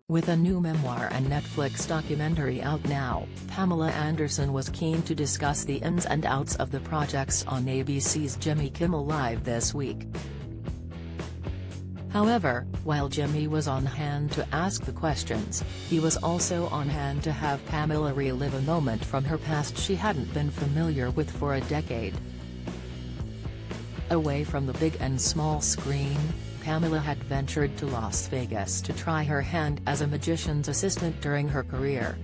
With a new memoir and Netflix documentary out now, Pamela Anderson was keen to discuss the ins and outs of the projects on ABC's Jimmy Kimmel Live this week. However, while Jimmy was on hand to ask the questions, he was also on hand to have Pamela relive a moment from her past she hadn't been familiar with for a decade. Away from the big and small screen, Pamela had ventured to Las Vegas to try her hand as a magician's assistant during her career.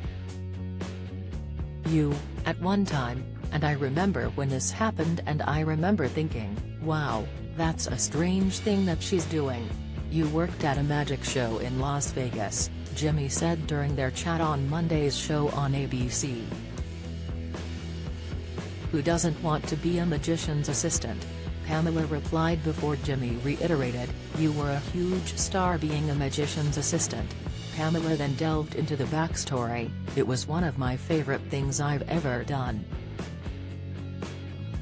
At one time, and I remember when this happened and I remember thinking, wow, that's a strange thing that she's doing. You worked at a magic show in Las Vegas, Jimmy said during their chat on Monday's show on ABC. Who doesn't want to be a magician's assistant? Pamela replied before Jimmy reiterated, you were a huge star being a magician's assistant. Pamela then delved into the backstory, it was one of my favorite things I've ever done.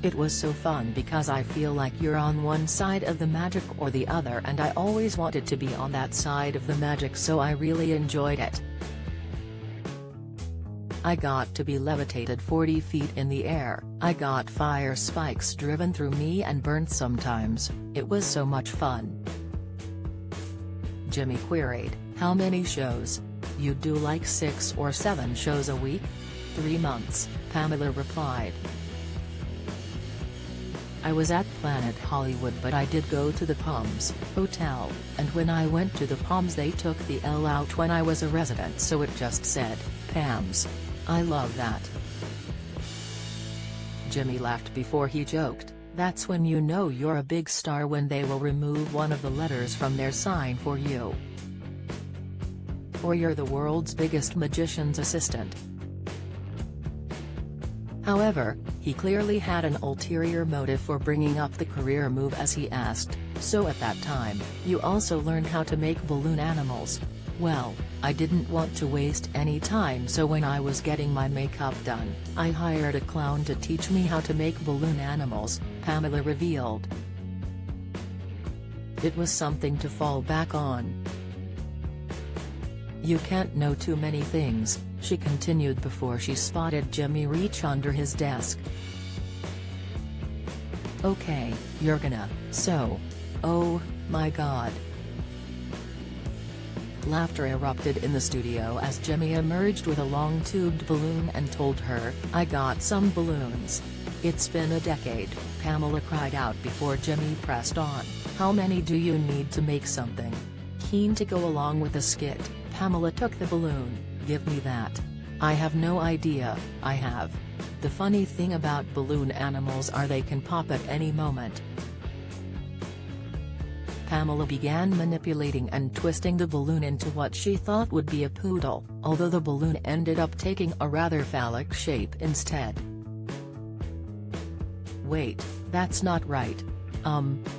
It was so fun because I feel like you're on one side of the magic or the other and I always wanted to be on that side of the magic, so I really enjoyed it. I got to be levitated 40 feet in the air, I got fire spikes driven through me and burnt sometimes, it was so much fun. Jimmy queried, how many shows? You do like 6 or 7 shows a week? 3 months, Pamela replied. I was at Planet Hollywood but I did go to the Palms Hotel, and when I went to the Palms they took the L out when I was a resident, so it just said, Pams. I love that. Jimmy laughed before he joked, that's when you know you're a big star, when they will remove one of the letters from their sign for you. Or you're the world's biggest magician's assistant. However, he clearly had an ulterior motive for bringing up the career move as he asked, so at that time, you also learned how to make balloon animals? Well, I didn't want to waste any time, so when I was getting my makeup done, I hired a clown to teach me how to make balloon animals, Pamela revealed. It was something to fall back on. You can't know too many things, she continued before she spotted Jimmy reach under his desk. Okay, you're gonna, so. Oh, my God. Laughter erupted in the studio as Jimmy emerged with a long-tubed balloon and told her, I got some balloons. It's been a decade, Pamela cried out before Jimmy pressed on, how many do you need to make something? Keen to go along with the skit, Pamela took the balloon, give me that. I have no idea, I have. The funny thing about balloon animals are they can pop at any moment. Pamela began manipulating and twisting the balloon into what she thought would be a poodle, although the balloon ended up taking a rather phallic shape instead. Wait, that's not right.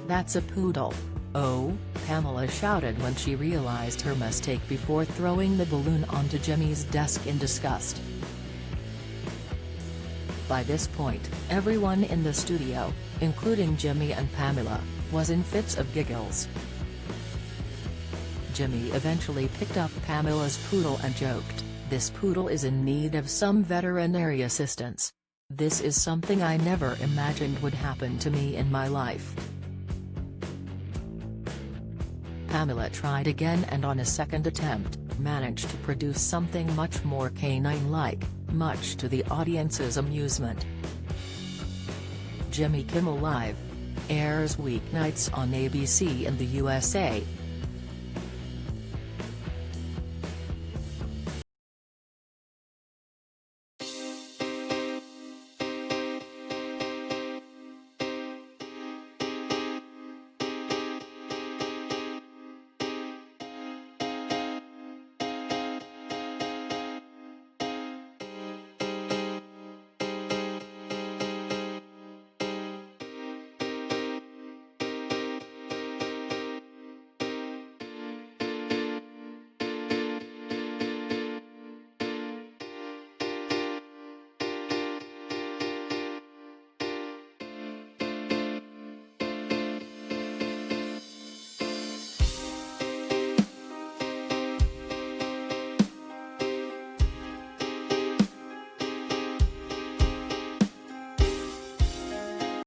That's a poodle. Oh, Pamela shouted when she realized her mistake before throwing the balloon onto Jimmy's desk in disgust. By this point, everyone in the studio, including Jimmy and Pamela, was in fits of giggles. Jimmy eventually picked up Pamela's poodle and joked, this poodle is in need of some veterinary assistance. This is something I never imagined would happen to me in my life. Pamela tried again and on a second attempt, managed to produce something much more canine-like, much to the audience's amusement. Jimmy Kimmel Live airs weeknights on ABC in the USA,